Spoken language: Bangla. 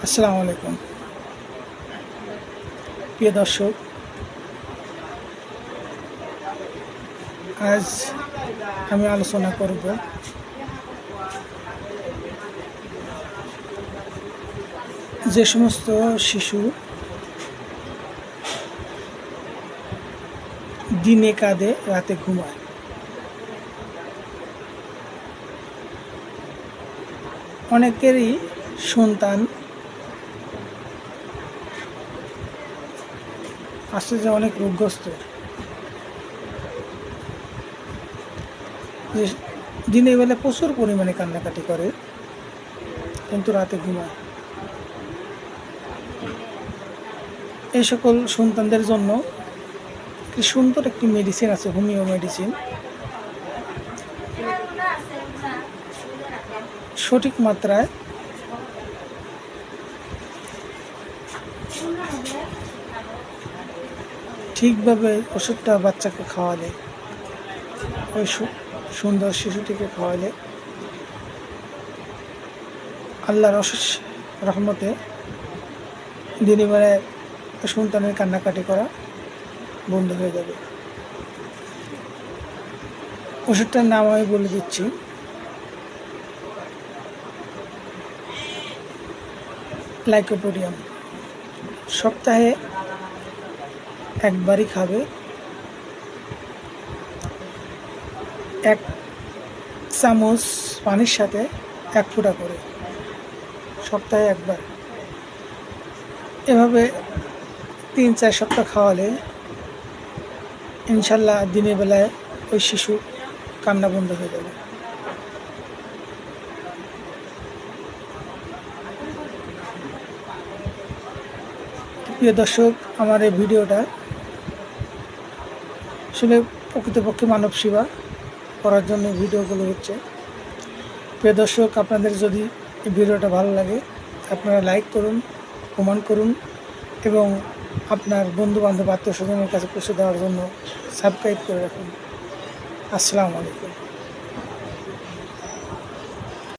আসসালামু আলাইকুম প্রিয় দর্শক, আজ আমি আলোচনা করব যে সমস্ত শিশু দিনে কাঁদে রাতে ঘুমায়। অনেকেরই সন্তান আসছে যে অনেক রোগগ্রস্ত, যে দিনের বেলা প্রচুর পরিমাণে কান্নাকাটি করে কিন্তু রাতে ঘুমায়। এই সকল সন্তানদের জন্য একটি সুন্দর একটি মেডিসিন আছে, হোমিও মেডিসিন। সঠিক মাত্রায় ঠিকভাবে ওষুধটা বাচ্চাকে খাওয়ালে, ওই সুন্দর শিশুটিকে খাওয়ালে আল্লাহর অশেষ রহমতে দিনের বেলায় সন্তানের কান্নাকাটি করা বন্ধ হয়ে যাবে। ওষুধটার নাম আমি বলে দিচ্ছি। লাইকোপোডিয়াম। সপ্তাহে একবারই খাবে, 1 চামচ পানির সাথে 1 ফোঁটা করে, সপ্তাহে একবার। এভাবে 3-4 সপ্তাহ খাওয়ালে ইনশাল্লাহ দিনের বেলায় ওই শিশু কান্না বন্ধ হয়ে যাবে। প্রিয় দর্শক, আমার এই ভিডিওটা আসলে প্রকৃতপক্ষে মানব সেবা করার জন্য ভিডিওগুলো হচ্ছে। প্রিয় দর্শক, আপনাদের যদি এই ভিডিওটা ভালো লাগে আপনারা লাইক করুন, কমেন্ট করুন এবং আপনার বন্ধুবান্ধব আত্মীয় স্বজনের কাছে পৌঁছে দেওয়ার জন্য সাবস্ক্রাইব করে রাখুন। আসসালামু আলাইকুম।